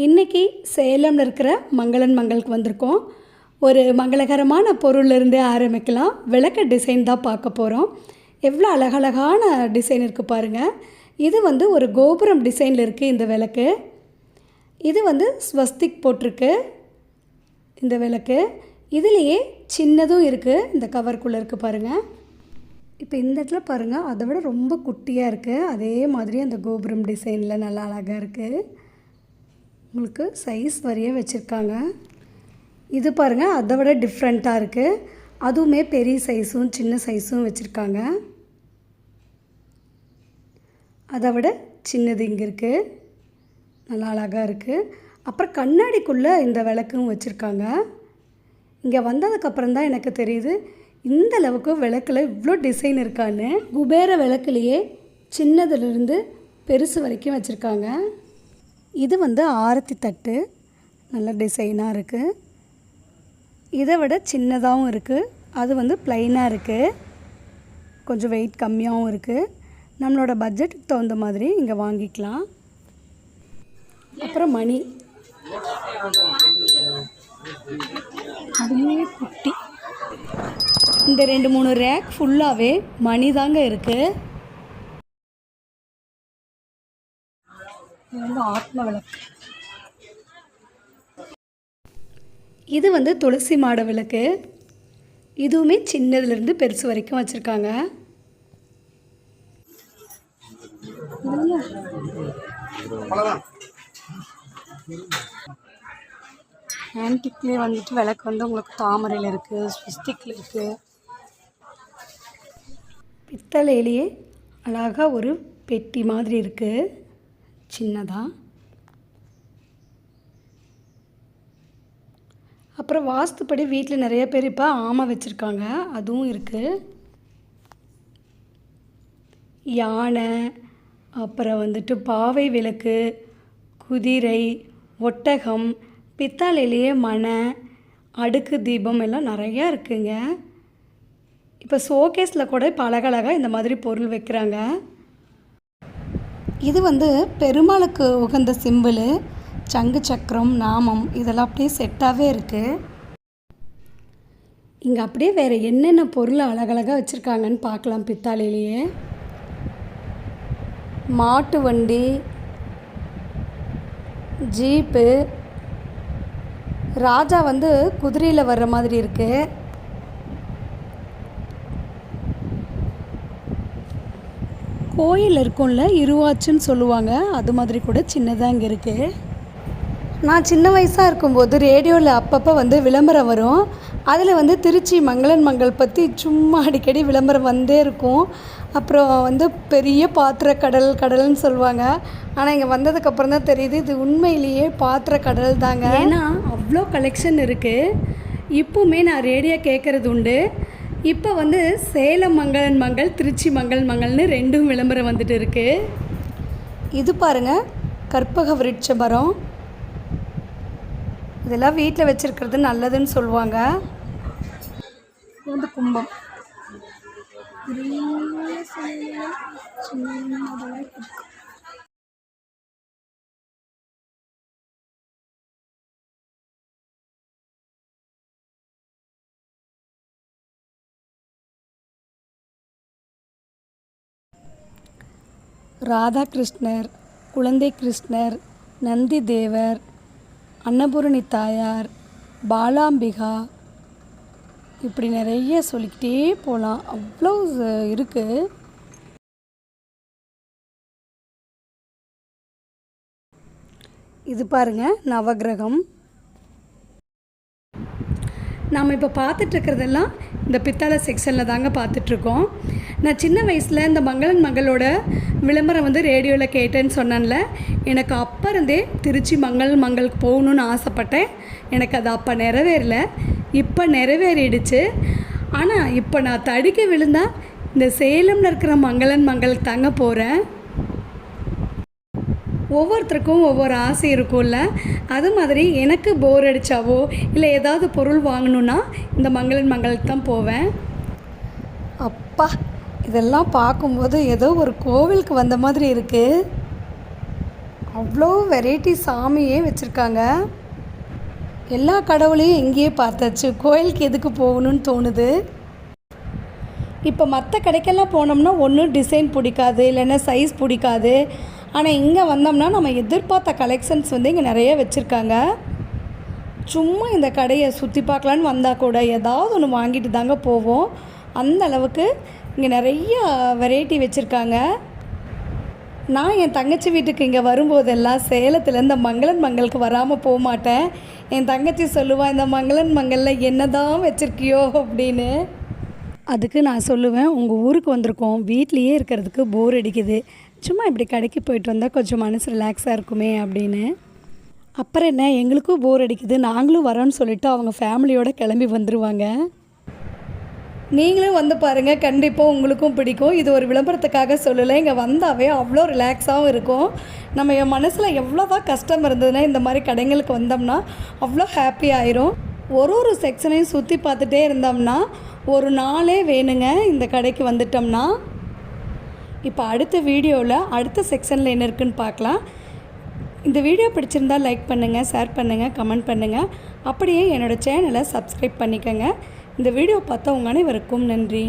இன்றைக்கி சேலமில் இருக்கிற மங்களன் மங்களுக்கு வந்திருக்கோம். ஒரு மங்களகரமான பொருள்லேருந்தே ஆரம்பிக்கலாம். விளக்கு டிசைன் தான் பார்க்க போகிறோம். எவ்வளோ அழகழகான டிசைன் இருக்குது பாருங்கள். இது ஒரு கோபுரம் டிசைனில் இருக்குது இந்த விளக்கு. இது ஸ்வஸ்திக் போட்டிருக்கு இந்த விளக்கு. இதுலேயே சின்னதும் இருக்குது, இந்த கவருக்குள்ளே இருக்குது பாருங்கள். இப்போ இந்த இடத்துல பாருங்கள், அதை விட ரொம்ப குட்டியாக இருக்குது. அதே மாதிரி அந்த கோபுரம் டிசைனில் நல்லா அழகாக இருக்குது. உங்களுக்கு சைஸ் வரையே வச்சுருக்காங்க. இது பாருங்கள், அதை விட டிஃப்ரெண்ட்டாக இருக்குது. அதுவுமே பெரிய சைஸும் சின்ன சைஸும் வச்சுருக்காங்க. அதை விட சின்னது இங்கே இருக்குது, நல்லா அழகாக இருக்குது. அப்புறம் கண்ணாடிக்குள்ளே இந்த விளக்கும் வச்சுருக்காங்க. இங்கே வந்ததுக்கப்புறம் தான் எனக்கு தெரியுது இந்த அளவுக்கு விளக்கில் இவ்வளோ டிசைன் இருக்கான்னு. குபேர விளக்குலேயே சின்னதுலேருந்து பெருசு வரைக்கும் வச்சுருக்காங்க. இது ஆரத்தி தட்டு, நல்ல டிசைனாக இருக்குது. இதை விட சின்னதாகவும் இருக்குது. அது ப்ளைனாக இருக்குது, கொஞ்சம் வெயிட் கம்மியாகவும் இருக்குது. நம்மளோட பட்ஜெட்டுக்கு தகுந்த மாதிரி இங்கே வாங்கிக்கலாம். அப்புறம் மணி, அதுவே குட்டி. இந்த 2-3 ரேக் ஃபுல்லாகவே மணி தாங்க இருக்குது. இது ஆத்ம விளக்கு. இது துளசி மாட விளக்கு. இதுவுமே சின்னதுலேருந்து பெருசு வரைக்கும் வச்சுருக்காங்க. ஆன்டிக்லேயே விளக்கு உங்களுக்கு தாமரையில் இருக்குது, ஸ்வஸ்திக்கில் இருக்குது. பித்தளையிலேயே அழகாக ஒரு பெட்டி மாதிரி இருக்குது, சின்னதாக. அப்புறம் வாஸ்துப்படி வீட்டில் நிறைய பேர் இப்போ ஆமை வச்சுருக்காங்க, அதுவும் இருக்குது. யானை, அப்புறம் பாவை விளக்கு, குதிரை, ஒட்டகம், பித்தளையிலேயே மணை, அடுக்கு தீபம் எல்லாம் நிறையா இருக்குங்க. இப்போ ஷோகேஸில் கூட இப்போ அழகழகாக இந்த மாதிரி பொருள் வைக்கிறாங்க. இது பெருமாளுக்கு உகந்த சிம்பிள், சங்கு சக்கரம், நாமம் இதெல்லாம் அப்படியே செட்டாகவே இருக்குது. இங்கே அப்படியே வேறு என்னென்ன பொருள் அழகழகாக வச்சுருக்காங்கன்னு பார்க்கலாம். பித்தாளையிலேயே மாட்டு வண்டி, ஜீப்பு, ராஜா குதிரையில் வர்ற மாதிரி இருக்குது. கோயில் இருக்கும்ல, இருவாச்சுன்னு சொல்லுவாங்க, அது மாதிரி கூட சின்னதாக இங்கே இருக்குது. நான் சின்ன வயசாக இருக்கும்போது ரேடியோவில் அப்பப்போ விளம்பரம் வரும். அதில் திருச்சி மங்களன் மங்கள் பற்றி சும்மா அடிக்கடி விளம்பரம் வந்தே இருக்கும். அப்புறம் பெரிய பாத்திர கடல்னு சொல்லுவாங்க. ஆனால் இங்கே வந்ததுக்கப்புறம் தான் தெரியுது இது உண்மையிலேயே பாத்திர கடல் தாங்க. ஏன்னா அவ்வளோ கலெக்ஷன் இருக்குது. இப்போவுமே நான் ரேடியோ கேட்குறது உண்டு. இப்போ சேலம் மங்களன் மங்கள், திருச்சி மங்களன் மங்கள்னு ரெண்டும் விளம்பரம் வந்துட்டு இருக்குது. இது பாருங்கள், கற்பக விருட்ச மரம். இதெல்லாம் வீட்டில் வச்சுருக்கிறது நல்லதுன்னு சொல்லுவாங்க. இது கும்பம். ராதாகிருஷ்ணர், குழந்தை கிருஷ்ணர், நந்தி தேவர், அன்னபூரணி தாயார், பாலாம்பிகா, இப்படி நிறைய சொல்லிக்கிட்டே போகலாம். அவ்வளோ இருக்குது. இது பாருங்கள், நவகிரகம். நாம் இப்போ பார்த்துட்ருக்கிறதெல்லாம் இந்த பித்தளை செக்ஷனில் தாங்க பார்த்துட்ருக்கோம். நான் சின்ன வயசில் இந்த மங்களன் மங்களோட விளம்பரம் ரேடியோவில் கேட்டேன்னு சொன்னேன்ல, எனக்கு அப்போ இருந்தே திருச்சி மங்களன் மங்களுக்கு போகணுன்னு ஆசைப்பட்டேன். எனக்கு அது அப்போ நிறைவேறல, இப்போ நிறைவேறிடுச்சு. ஆனால் இப்போ நான் தடிக்க விழுந்தால் இந்த சேலமில் இருக்கிற மங்களன் மங்களுக்கு தாங்க போகிறேன். ஒவ்வொருத்தருக்கும் ஒவ்வொரு ஆசை இருக்கும்ல, அது மாதிரி எனக்கு போர் அடித்தாவோ இல்லை ஏதாவது பொருள் வாங்கணுன்னா இந்த மங்களன் மங்களுக்கு தான் போவேன். அப்பா, இதெல்லாம் பார்க்கும்போது ஏதோ ஒரு கோவிலுக்கு வந்த மாதிரி இருக்குது. அவ்வளோ வெரைட்டி சாமியே வச்சுருக்காங்க. எல்லா கடவுளையும் எங்கேயே பார்த்தாச்சு, கோயிலுக்கு எதுக்கு போகணுன்னு தோணுது. இப்போ மற்ற கடைக்கெல்லாம் போனோம்னா ஒன்று டிசைன் பிடிக்காது, இல்லைன்னா சைஸ் பிடிக்காது. ஆனால் இங்கே வந்தோம்னா நம்ம எதிர்பார்த்த கலெக்ஷன்ஸ் வந்து இங்கே நிறைய வச்சுருக்காங்க. சும்மா இந்த கடையை சுற்றி பார்க்கலான்னு வந்தால் கூட ஏதாவது ஒன்று வாங்கிட்டு தாங்க போவோம். அந்த அளவுக்கு இங்கே நிறைய வெரைட்டி வச்சுருக்காங்க. நான் என் தங்கச்சி வீட்டுக்கு இங்கே வரும்போதெல்லாம் சேலத்தில் இந்த மங்களன் மங்களுக்கு வராமல் போக மாட்டேன். என் தங்கச்சி சொல்லுவாள், இந்த மங்களன் மங்களில் என்ன தான் வச்சுருக்கியோ அப்படின்னு. அதுக்கு நான் சொல்லுவேன், உங்கள் ஊருக்கு வந்திருக்கோம், வீட்லேயே இருக்கிறதுக்கு போர் அடிக்குது, சும்மா இப்படி கடைக்கு போயிட்டு வந்தால் கொஞ்சம் மனசு ரிலாக்ஸாக இருக்குமே அப்படின்னு. அப்புறம் என்ன, எங்களுக்கும் போர் அடிக்குது, நாங்களும் வரோன்னு சொல்லிவிட்டு அவங்க ஃபேமிலியோடு கிளம்பி வந்துடுவாங்க. நீங்களும் வந்து பாருங்கள், கண்டிப்பாக உங்களுக்கும் பிடிக்கும். இது ஒரு விளம்பரத்துக்காக சொல்லலை, இங்கே வந்தாவே அவ்வளோ ரிலாக்ஸாகவும் இருக்கும். நம்ம என் மனசில் எவ்வளோ தான் கஷ்டம் இருந்ததுன்னா இந்த மாதிரி கடைங்களுக்கு வந்தோம்னா அவ்வளோ ஹாப்பி ஆயிரும். ஒரு செக்ஷனையும் சுற்றி பார்த்துட்டே இருந்தோம்னா ஒரு நாளே வேணுங்க இந்த கடைக்கு வந்துட்டோம்னா. இப்போ அடுத்த வீடியோவில் அடுத்த செக்ஷனில் என்ன இருக்குதுன்னு பார்க்கலாம். இந்த வீடியோ பிடிச்சிருந்தால் லைக் பண்ணுங்கள், ஷேர் பண்ணுங்கள், கமெண்ட் பண்ணுங்கள். அப்படியே என்னோடய சேனலை சப்ஸ்கிரைப் பண்ணிக்கோங்க. இந்த வீடியோ பார்த்த உங்கள் அனைவருக்கும் நன்றி.